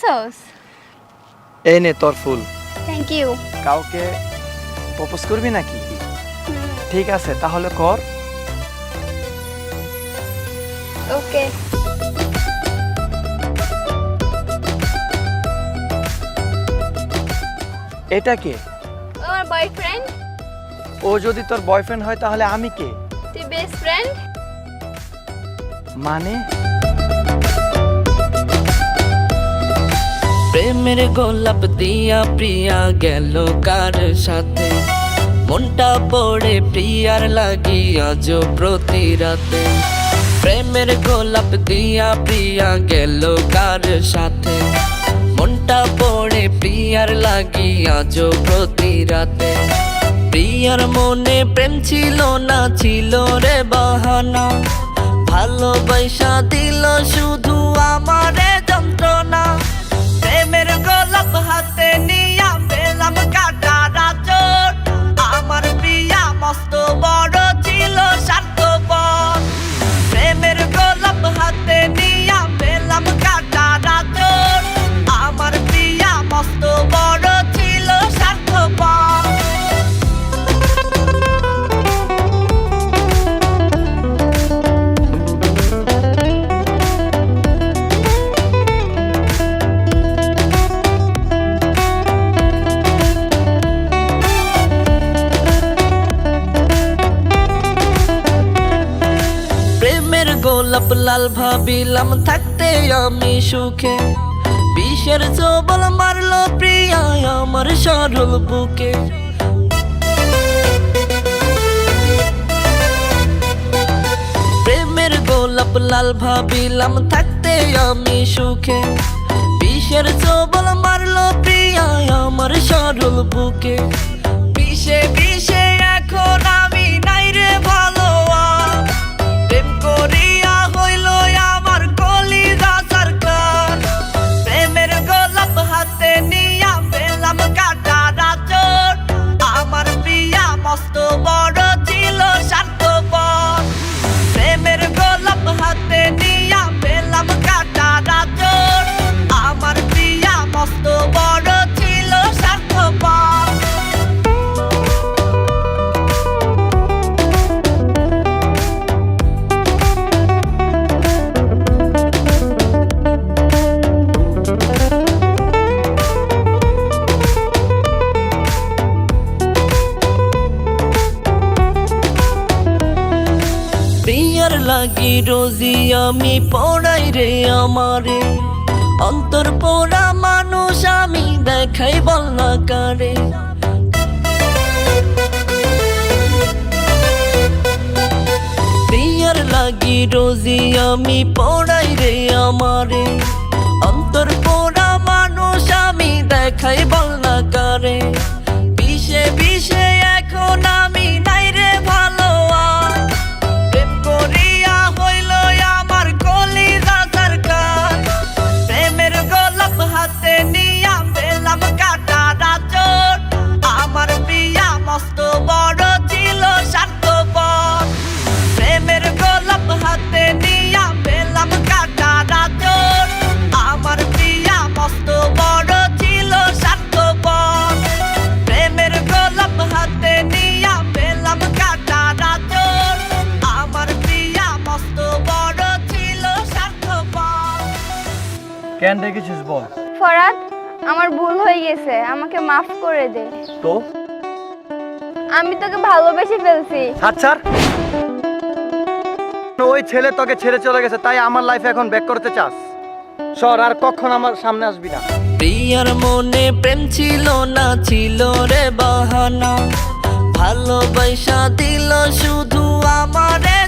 আনছস? এই নে তোর ফুল। Thank you. কাউকে প্রপোজ করবি নাকি? ঠিক আছে তাহলে কর। ওকে। এটা কে? আমার বয়ফ্রেন্ড। ও যদি তোর বয়ফ্রেন্ড হয় তাহলে আমি কে? তুই বেস্ট ফ্রেন্ড। মানে? প্রেমের গোলাপ দিয়া প্রিয়া গেল কার সাথে, মনটা পড়ে প্রিয়ার লাগি আজ প্রতি রাতে। প্রেমের গোলাপ দিয়া প্রিয়া গেল কার সাথে, মনটা পড়ে প্রিয়ার লাগি আজ প্রতি রাতে। প্রিয়ার মনে প্রেম ছিল না, ছিল রে বাহানা, ভালোবাসা দিল শুধু আমারে যন্ত্রণা। প্রেমের গোলাপ হাতে নিয়া পেলাম কাটার আঁচড়, আমার প্রিয়া মস্ত বড় ছিল স্বার্থপর। প্রেমের গোলাপ হাতে নিয়া পেলাম কাটার আঁচড়, আমার প্রিয়া মস্ত বড় ছিল স্বার্থপর। প্রেমের গোলাপ লাল ভাবিলাম থাকতে আমি সুখে, বিষের জবল মারলো প্রিয়া আমার সরল বুকে। প্রেমের গোলাপ লাল ভাবিলাম থাকতে আমি সুখে, বিষের জবল মারলো প্রিয়া আমার সরল বুকে। বিষে বিষে এখন আমি নাই রে ভালো আর, প্রেম করিয়া হইল আমার কলিজা সরকার। প্রেমের গোলাপ হাতে নিয়া পেলাম কাটার আঁচড়, আমার প্রিয়া মস্ত বড় ছিল স্বার্থপর। প্রেমের গোলাপ হাতে নিয়া পেলাম কাটার আঁচড়, আমার প্রিয়া মস্ত বড় ছিল স্বার্থপর। প্রিয়ার লাগি রোজি আমি পড়াই রে আমারে, অন্তর পোড়া মানুষ আমি দেখাই বলনা কারে। প্রিয়ার লাগি রোজি আমি পড়াই রে আমারে, অন্তর পোড়া মানুষ আমি দেখাই বলনা কারে। বিষে বিষে এখন আমি নাই রে ভালো আর, প্রেম করিয়া হইল আমার কলিজা সরকার। প্রেমের গোলাপ হাতে নিয়া পেলাম কাটার আঁচড়, আমার প্রিয়া মস্ত বড় ছিল স্বার্থপর। প্রেমের গোলাপ হাতে নিয়া পেলাম কাটার আঁচড়, আমার প্রিয়া মস্ত বড় ছিল স্বার্থপর। প্রেমের গোলাপ হাতে নিয়া পেলাম কাটার আঁচড়, আমার প্রিয়া মস্ত বড় ছিল স্বার্থপর। কেন রেখেছিস বল? ফরাদ, আমার ভুল হয়ে গেছে, আমাকে মাফ করে দে। তো আমি তোকে ভালোবেসে ফেলছি। আচ্ছা, ওই ছেলে তোকে ছেড়ে চলে গেছে তাই আমার লাইফে এখন ব্যাক করতে চাস? সর, আর কখন আমার সামনে আসবি না। প্রিয়ার মনে প্রেম ছিল না, ছিল রে বাহানা, ভালোবাসা দিল শুধু আমারে